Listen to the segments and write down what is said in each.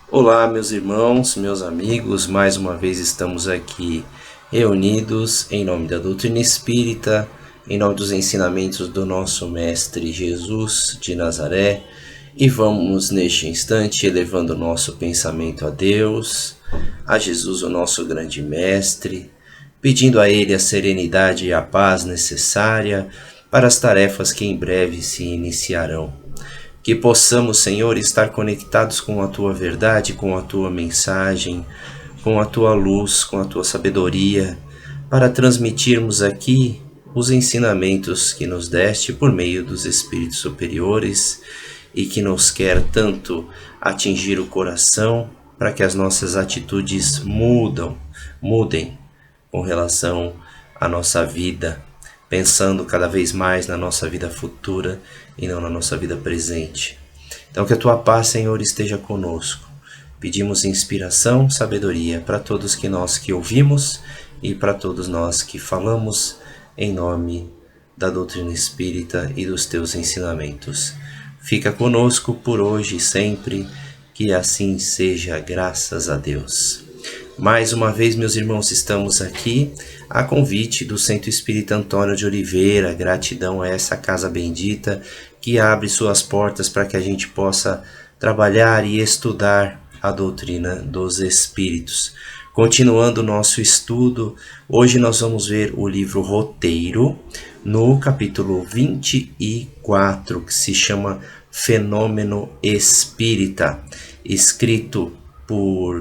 Olá, meus irmãos, meus amigos, mais uma vez estamos aqui reunidos em nome da doutrina espírita, em nome dos ensinamentos do nosso Mestre Jesus de Nazaré, e vamos neste instante elevando o nosso pensamento a Deus, a Jesus, o nosso grande Mestre, pedindo a Ele a serenidade e a paz necessária para as tarefas que em breve se iniciarão. Que possamos, Senhor, estar conectados com a Tua verdade, com a Tua mensagem, com a Tua luz, com a Tua sabedoria, para transmitirmos aqui os ensinamentos que nos deste por meio dos Espíritos superiores e que nos quer tanto atingir o coração para que as nossas atitudes mudem com relação à nossa vida, pensando cada vez mais na nossa vida futura e não na nossa vida presente. Então que a Tua paz, Senhor, esteja conosco. Pedimos inspiração, sabedoria para todos nós que ouvimos e para todos nós que falamos em nome da doutrina espírita e dos Teus ensinamentos. Fica conosco por hoje e sempre, que assim seja, graças a Deus. Mais uma vez, meus irmãos, estamos aqui a convite do Centro Espírita Antônio de Oliveira. Gratidão a essa casa bendita que abre suas portas para que a gente possa trabalhar e estudar a doutrina dos Espíritos. Continuando o nosso estudo, hoje nós vamos ver o livro Roteiro, no capítulo 24, que se chama Fenômeno Espírita, escrito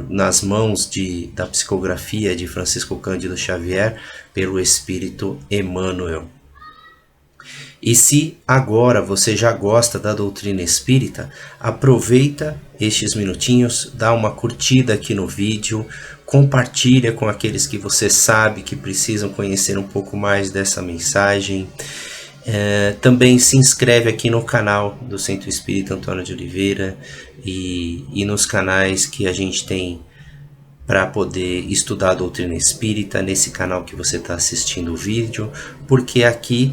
nas mãos da psicografia de Francisco Cândido Xavier pelo Espírito Emmanuel. E se agora você já gosta da doutrina espírita, aproveita estes minutinhos, dá uma curtida aqui no vídeo, compartilha com aqueles que você sabe que precisam conhecer um pouco mais dessa mensagem. Também se inscreve aqui no canal do Centro Espírita Antônio de Oliveira e nos canais que a gente tem para poder estudar a doutrina espírita, nesse canal que você está assistindo o vídeo, porque aqui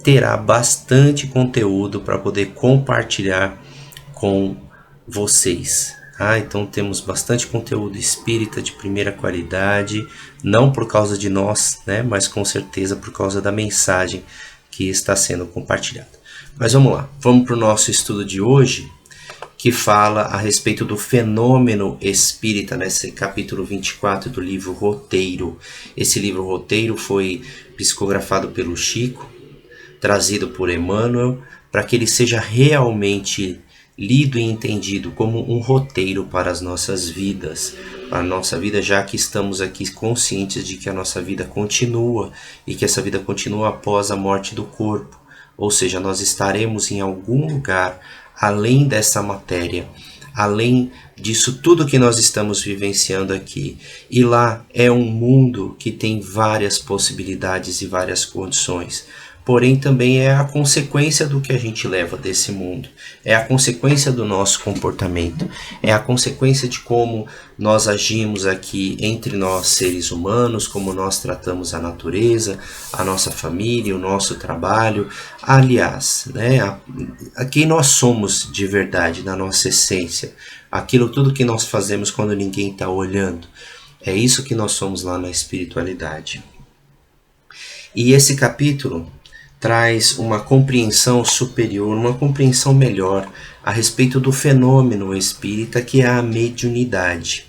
terá bastante conteúdo para poder compartilhar com vocês. Então temos bastante conteúdo espírita de primeira qualidade, não por causa de nós, mas com certeza por causa da mensagem que está sendo compartilhada. Mas vamos lá, vamos para o nosso estudo de hoje, que fala a respeito do fenômeno espírita, nesse capítulo 24 do livro Roteiro. Esse livro Roteiro foi psicografado pelo Chico, trazido por Emmanuel, para que ele seja realmente lido e entendido como um roteiro para as nossas vidas, para a nossa vida, já que estamos aqui conscientes de que a nossa vida continua e que essa vida continua após a morte do corpo, ou seja, nós estaremos em algum lugar além dessa matéria, além disso tudo que nós estamos vivenciando aqui. E lá é um mundo que tem várias possibilidades e várias condições. Porém, também é a consequência do que a gente leva desse mundo. É a consequência do nosso comportamento. É a consequência de como nós agimos aqui entre nós, seres humanos, como nós tratamos a natureza, a nossa família, o nosso trabalho. Aliás, a quem nós somos de verdade, na nossa essência. Aquilo tudo que nós fazemos quando ninguém está olhando. É isso que nós somos lá na espiritualidade. E esse capítulo traz uma compreensão superior, uma compreensão melhor a respeito do fenômeno espírita, que é a mediunidade.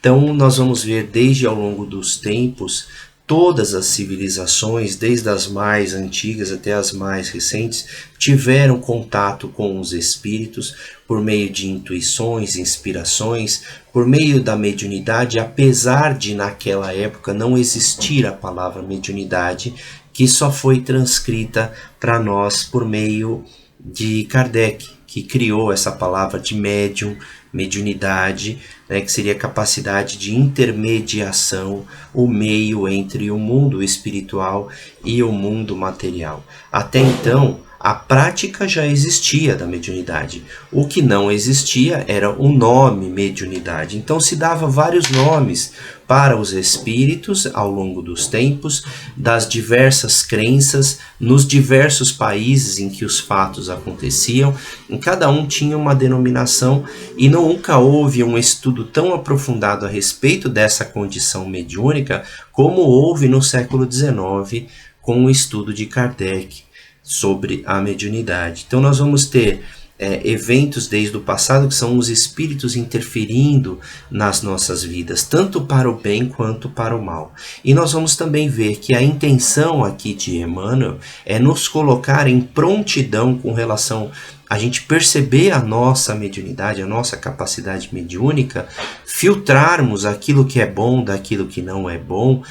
Então nós vamos ver desde ao longo dos tempos, todas as civilizações, desde as mais antigas até as mais recentes, tiveram contato com os espíritos por meio de intuições, inspirações, por meio da mediunidade, apesar de naquela época não existir a palavra mediunidade, que só foi transcrita para nós por meio de Kardec, que criou essa palavra de médium, mediunidade, que seria a capacidade de intermediação, o meio entre o mundo espiritual e o mundo material. Até então, A prática já existia da mediunidade. O que não existia era o nome mediunidade. Então se dava vários nomes para os espíritos ao longo dos tempos, das diversas crenças, nos diversos países em que os fatos aconteciam. Em cada um tinha uma denominação e nunca houve um estudo tão aprofundado a respeito dessa condição mediúnica como houve no século XIX com o estudo de Kardec sobre a mediunidade. Então nós vamos ter eventos desde o passado que são os espíritos interferindo nas nossas vidas, tanto para o bem quanto para o mal. E nós vamos também ver que a intenção aqui de Emmanuel é nos colocar em prontidão com relação a gente perceber a nossa mediunidade, a nossa capacidade mediúnica, filtrarmos aquilo que é bom daquilo que não é bom,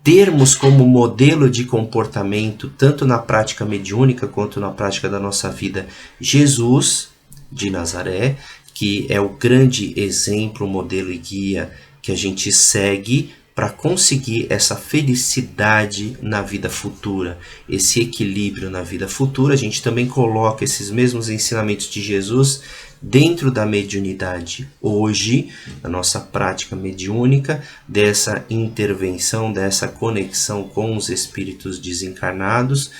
termos como modelo de comportamento, tanto na prática mediúnica quanto na prática da nossa vida, Jesus de Nazaré, que é o grande exemplo, modelo e guia que a gente segue para conseguir essa felicidade na vida futura, esse equilíbrio na vida futura. A gente também coloca esses mesmos ensinamentos de Jesus dentro da mediunidade hoje, na nossa prática mediúnica, dessa intervenção, dessa conexão com os espíritos desencarnados,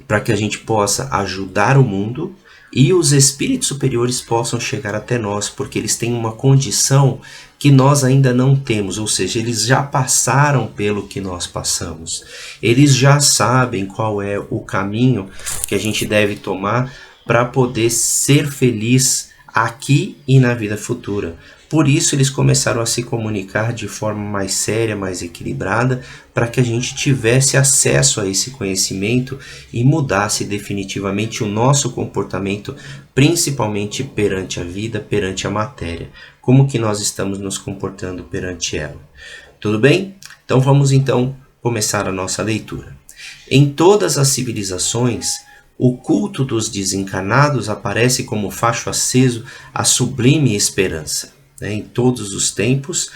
para que a gente possa ajudar o mundo e os espíritos superiores possam chegar até nós, porque eles têm uma condição que nós ainda não temos, ou seja, eles já passaram pelo que nós passamos. Eles já sabem qual é o caminho que a gente deve tomar para poder ser feliz aqui e na vida futura. Por isso eles começaram a se comunicar de forma mais séria, mais equilibrada, para que a gente tivesse acesso a esse conhecimento e mudasse definitivamente o nosso comportamento, principalmente perante a vida, perante a matéria. Como que nós estamos nos comportando perante ela? Tudo bem? Então vamos começar a nossa leitura. Em todas as civilizações, o culto dos desencarnados aparece como facho aceso à sublime esperança. Em todos os tempos,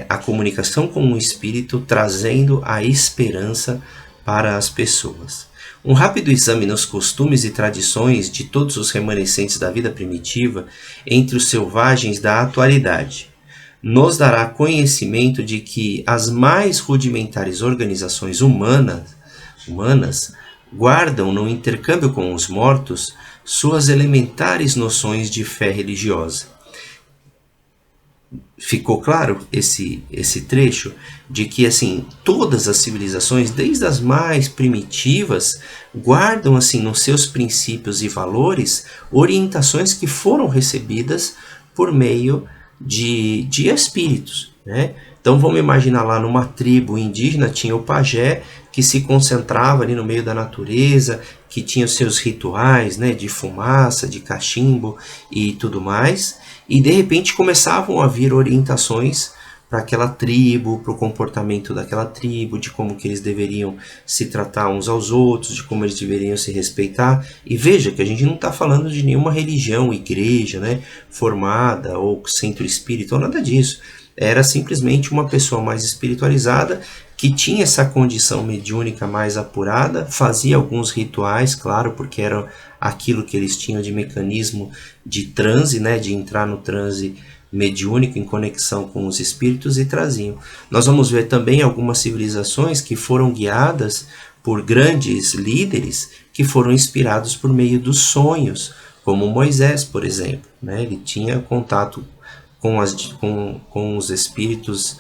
a comunicação com o Espírito trazendo a esperança para as pessoas. Um rápido exame nos costumes e tradições de todos os remanescentes da vida primitiva entre os selvagens da atualidade nos dará conhecimento de que as mais rudimentares organizações humanas guardam no intercâmbio com os mortos suas elementares noções de fé religiosa. Ficou claro esse trecho de que assim todas as civilizações, desde as mais primitivas, guardam assim nos seus princípios e valores orientações que foram recebidas por meio de espíritos, né? Então vamos imaginar lá numa tribo indígena tinha o pajé que se concentrava ali no meio da natureza, que tinha os seus rituais, né, de fumaça, de cachimbo e tudo mais, e de repente começavam a vir orientações para aquela tribo, para o comportamento daquela tribo, de como que eles deveriam se tratar uns aos outros, de como eles deveriam se respeitar. E veja que a gente não está falando de nenhuma religião, igreja, né, formada ou centro espírita ou nada disso. Era simplesmente uma pessoa mais espiritualizada que tinha essa condição mediúnica mais apurada, fazia alguns rituais, claro, porque era aquilo que eles tinham de mecanismo de transe, né, de entrar no transe mediúnico em conexão com os espíritos e traziam. Nós vamos ver também algumas civilizações que foram guiadas por grandes líderes que foram inspirados por meio dos sonhos, como Moisés, por exemplo, né? Ele tinha contato com os espíritos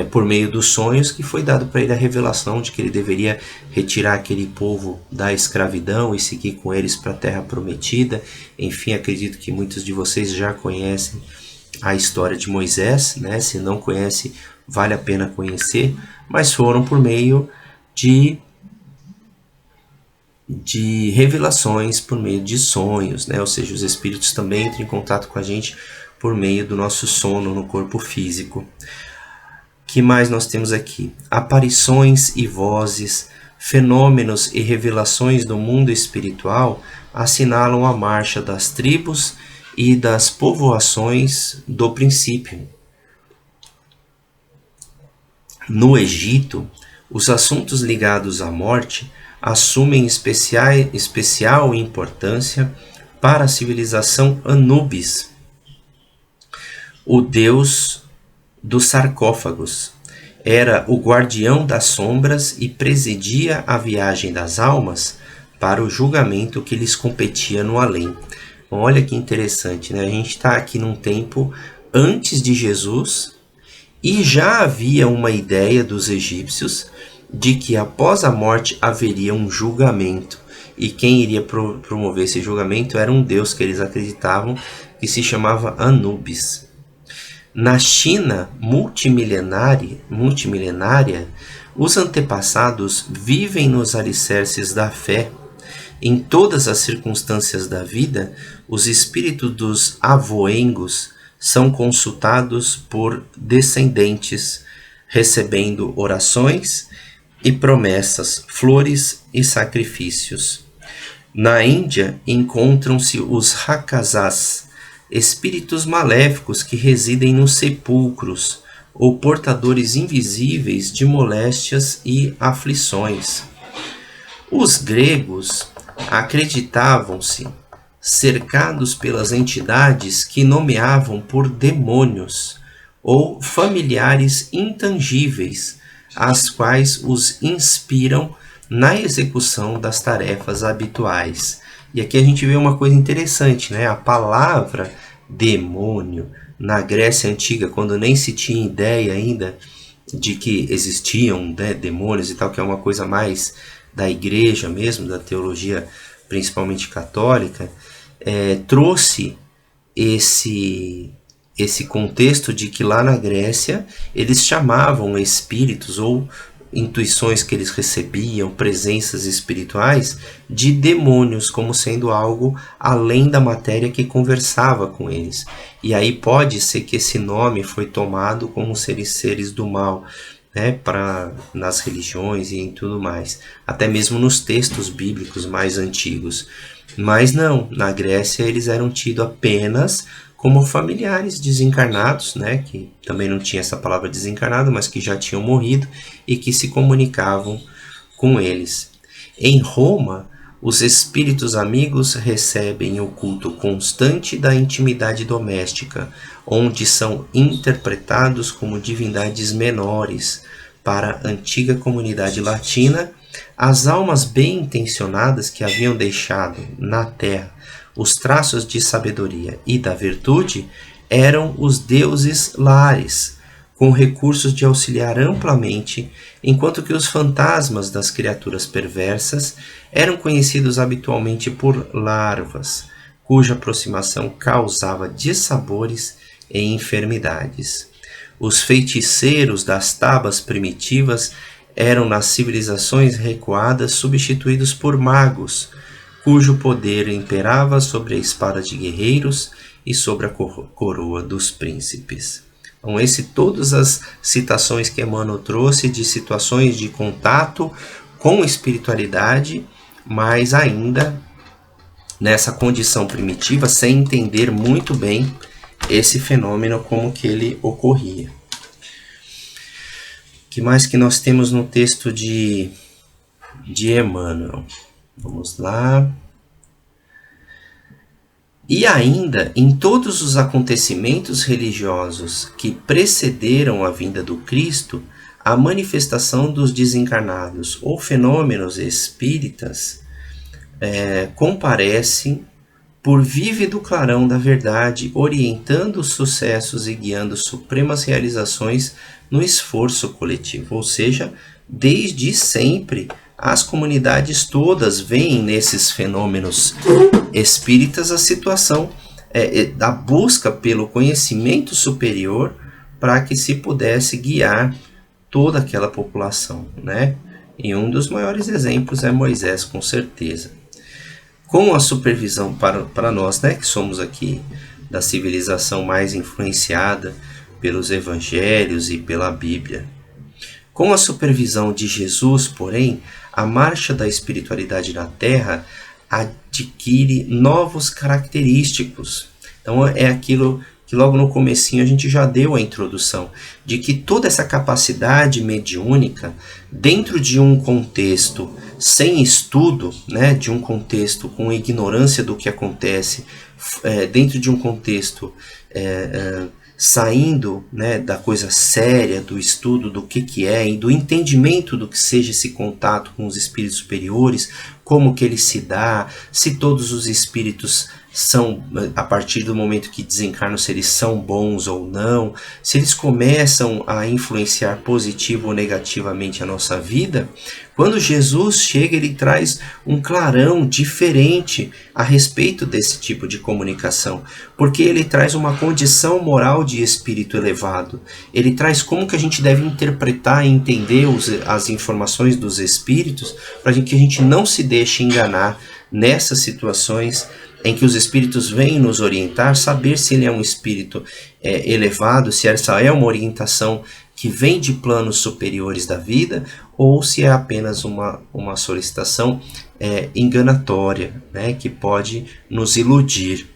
por meio dos sonhos, que foi dado para ele a revelação de que ele deveria retirar aquele povo da escravidão e seguir com eles para a terra prometida. Enfim, acredito que muitos de vocês já conhecem a história de Moisés, né? Se não conhece, vale a pena conhecer, mas foram por meio de revelações, por meio de sonhos, né? Ou seja, os espíritos também entram em contato com a gente por meio do nosso sono no corpo físico. Que mais nós temos aqui? Aparições e vozes, fenômenos e revelações do mundo espiritual assinalam a marcha das tribos e das povoações do princípio. No Egito, os assuntos ligados à morte assumem especial importância para a civilização Anubis, o deus dos sarcófagos. Era o guardião das sombras e presidia a viagem das almas para o julgamento que lhes competia no além. Bom, olha que interessante, né? A gente está aqui num tempo antes de Jesus e já havia uma ideia dos egípcios de que após a morte haveria um julgamento. E quem iria promover esse julgamento era um deus que eles acreditavam que se chamava Anubis. Na China multimilenária, os antepassados vivem nos alicerces da fé. Em todas as circunstâncias da vida, os espíritos dos avoengos são consultados por descendentes, recebendo orações e promessas, flores e sacrifícios. Na Índia encontram-se os Rakshasas, espíritos maléficos que residem nos sepulcros, ou portadores invisíveis de moléstias e aflições. Os gregos acreditavam-se cercados pelas entidades que nomeavam por demônios, ou familiares intangíveis, as quais os inspiram na execução das tarefas habituais. E aqui a gente vê uma coisa interessante, né? A palavra demônio, na Grécia Antiga, quando nem se tinha ideia ainda de que existiam, né, demônios e tal, que é uma coisa mais da igreja mesmo, da teologia principalmente católica, trouxe esse contexto de que lá na Grécia eles chamavam espíritos ou intuições que eles recebiam, presenças espirituais, de demônios, como sendo algo além da matéria que conversava com eles. E aí pode ser que esse nome foi tomado como seres do mal, né, nas religiões e em tudo mais, até mesmo nos textos bíblicos mais antigos. Mas não, na Grécia eles eram tidos apenas como familiares desencarnados, né, que também não tinha essa palavra desencarnado, mas que já tinham morrido e que se comunicavam com eles. Em Roma, os espíritos amigos recebem o culto constante da intimidade doméstica, onde são interpretados como divindades menores. Para a antiga comunidade latina, as almas bem intencionadas que haviam deixado na terra os traços de sabedoria e da virtude eram os deuses lares, com recursos de auxiliar amplamente, enquanto que os fantasmas das criaturas perversas eram conhecidos habitualmente por larvas, cuja aproximação causava dissabores e enfermidades. Os feiticeiros das tabas primitivas eram nas civilizações recuadas substituídos por magos, cujo poder imperava sobre a espada de guerreiros e sobre a coroa dos príncipes. Então, todas as citações que Emmanuel trouxe de situações de contato com espiritualidade, mas ainda nessa condição primitiva, sem entender muito bem esse fenômeno, como que ele ocorria. O que mais que nós temos no texto de Emmanuel? Vamos lá. E ainda, em todos os acontecimentos religiosos que precederam a vinda do Cristo, a manifestação dos desencarnados ou fenômenos espíritas comparecem por vívido clarão da verdade, orientando os sucessos e guiando supremas realizações no esforço coletivo. Ou seja, desde sempre, as comunidades todas veem nesses fenômenos espíritas a situação da busca pelo conhecimento superior para que se pudesse guiar toda aquela população, né? E um dos maiores exemplos é Moisés, com certeza. Com a supervisão para nós, né, que somos aqui da civilização mais influenciada pelos evangelhos e pela Bíblia. Com a supervisão de Jesus, porém, a marcha da espiritualidade na Terra adquire novos característicos. Então é aquilo que logo no comecinho a gente já deu a introdução, de que toda essa capacidade mediúnica, dentro de um contexto sem estudo, né, de um contexto com ignorância do que acontece, dentro de um contexto saindo, né, da coisa séria, do estudo do que é e do entendimento do que seja esse contato com os espíritos superiores, como que ele se dá, se todos os espíritos são, a partir do momento que desencarnam, se eles são bons ou não, se eles começam a influenciar positivo ou negativamente a nossa vida. Quando Jesus chega, ele traz um clarão diferente a respeito desse tipo de comunicação, porque ele traz uma condição moral de espírito elevado. Ele traz como que a gente deve interpretar e entender as informações dos espíritos, para que a gente não se deixe enganar nessas situações em que os espíritos vêm nos orientar, saber se ele é um espírito elevado, se essa é uma orientação que vem de planos superiores da vida, ou se é apenas uma solicitação enganatória, né, que pode nos iludir.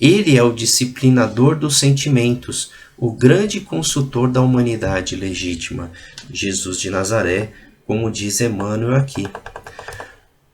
Ele é o disciplinador dos sentimentos, o grande consultor da humanidade legítima, Jesus de Nazaré, como diz Emmanuel aqui.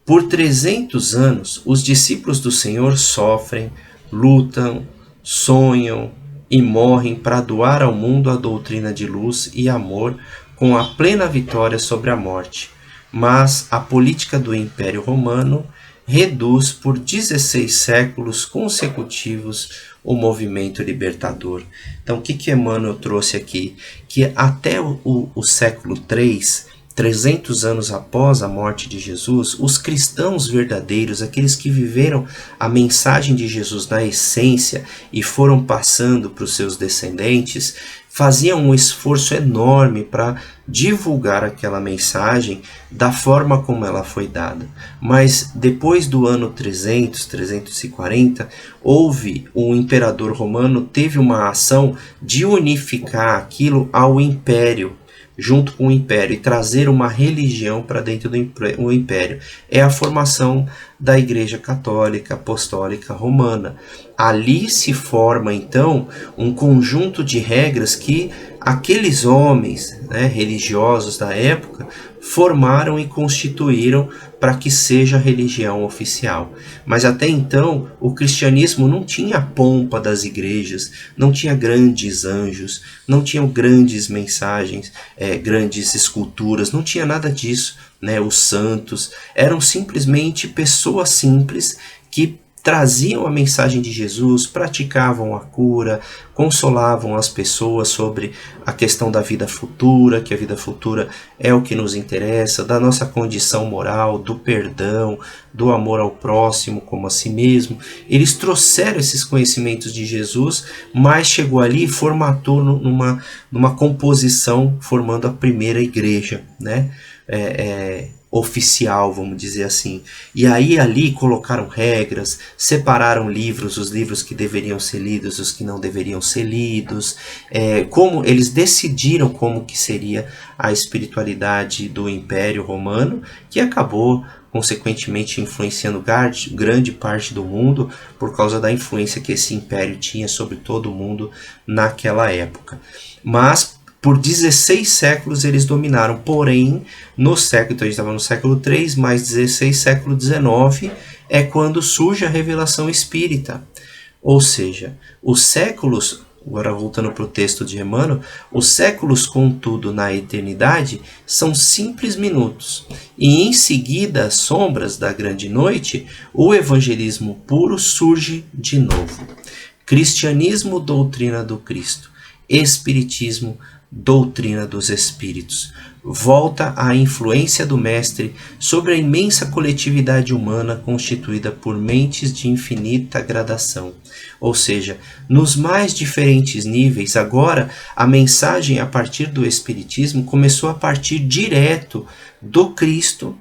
Por 300 anos, os discípulos do Senhor sofrem, lutam, sonham e morrem para doar ao mundo a doutrina de luz e amor com a plena vitória sobre a morte. Mas a política do Império Romano reduz por 16 séculos consecutivos o movimento libertador. Então, o que Emmanuel trouxe aqui? Que até o século III, 300 anos após a morte de Jesus, os cristãos verdadeiros, aqueles que viveram a mensagem de Jesus na essência e foram passando para os seus descendentes, faziam um esforço enorme para divulgar aquela mensagem da forma como ela foi dada. Mas depois do ano 300, 340, o imperador romano teve uma ação de unificar aquilo ao império, junto com o império, e trazer uma religião para dentro do império. É a formação da Igreja Católica Apostólica Romana. Ali se forma, então, um conjunto de regras que aqueles homens, né, religiosos da época formaram e constituíram para que seja a religião oficial. Mas até então, o cristianismo não tinha a pompa das igrejas, não tinha grandes anjos, não tinha grandes mensagens, grandes esculturas, não tinha nada disso, né? Os santos eram simplesmente pessoas simples que traziam a mensagem de Jesus, praticavam a cura, consolavam as pessoas sobre a questão da vida futura, que a vida futura é o que nos interessa, da nossa condição moral, do perdão, do amor ao próximo como a si mesmo. Eles trouxeram esses conhecimentos de Jesus, mas chegou ali e formatou numa composição, formando a primeira igreja, né? Oficial, vamos dizer assim. E aí ali colocaram regras, separaram livros, os livros que deveriam ser lidos, os que não deveriam ser lidos, como eles decidiram como que seria a espiritualidade do Império Romano, que acabou consequentemente influenciando grande parte do mundo por causa da influência que esse império tinha sobre todo o mundo naquela época. Mas por 16 séculos eles dominaram, porém, no século, então a gente estava no século III, mais 16, século XIX, é quando surge a revelação espírita. Ou seja, os séculos, agora voltando para o texto de Emmanuel, os séculos, contudo, na eternidade, são simples minutos. E em seguida, às sombras da grande noite, o evangelismo puro surge de novo. Cristianismo, doutrina do Cristo. Espiritismo, doutrina dos espíritos. Volta à influência do mestre sobre a imensa coletividade humana constituída por mentes de infinita gradação. Ou seja, nos mais diferentes níveis, agora a mensagem a partir do espiritismo começou a partir direto do Cristo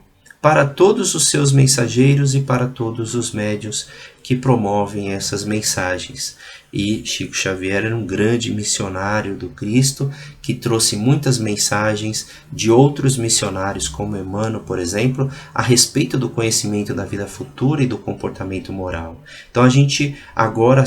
para todos os seus mensageiros e para todos os médiuns que promovem essas mensagens. E Chico Xavier era um grande missionário do Cristo, que trouxe muitas mensagens de outros missionários, como Emmanuel, por exemplo, a respeito do conhecimento da vida futura e do comportamento moral. Então a gente agora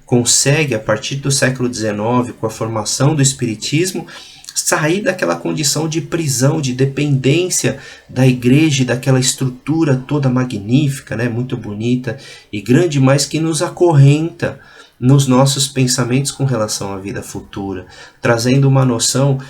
consegue, a partir do século XIX, com a formação do Espiritismo, sair daquela condição de prisão, de dependência da igreja e daquela estrutura toda magnífica, né, muito bonita e grande, mas que nos acorrenta nos nossos pensamentos com relação à vida futura, trazendo uma noção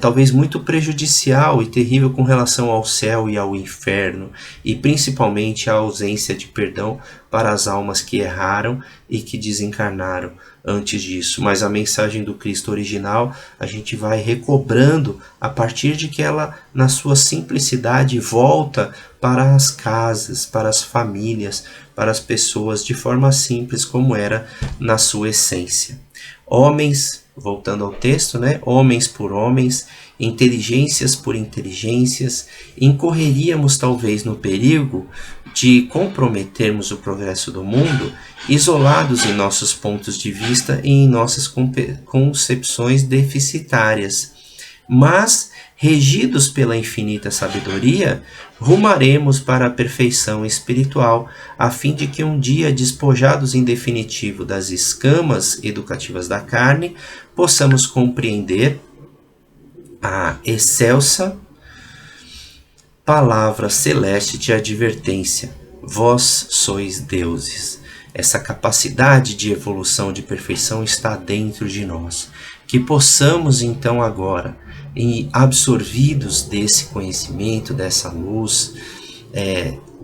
talvez muito prejudicial e terrível com relação ao céu e ao inferno, e principalmente a ausência de perdão para as almas que erraram e que desencarnaram antes disso. Mas a mensagem do Cristo original a gente vai recobrando a partir de que ela, na sua simplicidade, volta para as casas, para as famílias, para as pessoas de forma simples como era na sua essência. Homens, voltando ao texto, né? Homens por homens, inteligências por inteligências, incorreríamos talvez no perigo de comprometermos o progresso do mundo, isolados em nossos pontos de vista e em nossas concepções deficitárias. Mas, regidos pela infinita sabedoria, rumaremos para a perfeição espiritual, a fim de que um dia, despojados em definitivo das escamas educativas da carne, possamos compreender a excelsa palavra celeste de advertência: vós sois deuses. Essa capacidade de evolução, de perfeição está dentro de nós. Que possamos então agora, absorvidos desse conhecimento, dessa luz,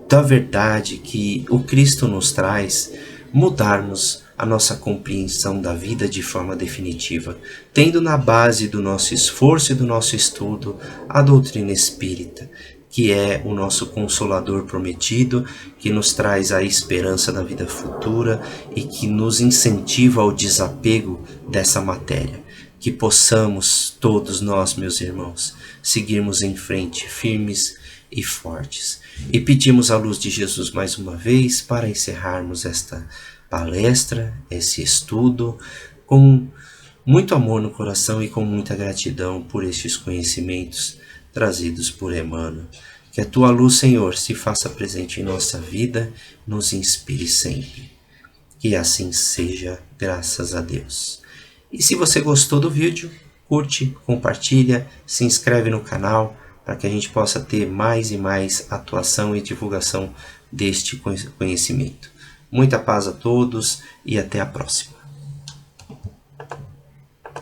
da verdade que o Cristo nos traz, mudarmos a nossa compreensão da vida de forma definitiva, tendo na base do nosso esforço e do nosso estudo a doutrina espírita, que é o nosso consolador prometido, que nos traz a esperança da vida futura e que nos incentiva ao desapego dessa matéria. Que possamos todos nós, meus irmãos, seguirmos em frente, firmes e fortes. E pedimos a luz de Jesus mais uma vez para encerrarmos esta palestra, esse estudo, com muito amor no coração e com muita gratidão por estes conhecimentos trazidos por Emmanuel. Que a tua luz, Senhor, se faça presente em nossa vida, nos inspire sempre. Que assim seja, graças a Deus. E se você gostou do vídeo, curte, compartilha, se inscreve no canal para que a gente possa ter mais e mais atuação e divulgação deste conhecimento. Muita paz a todos e até a próxima.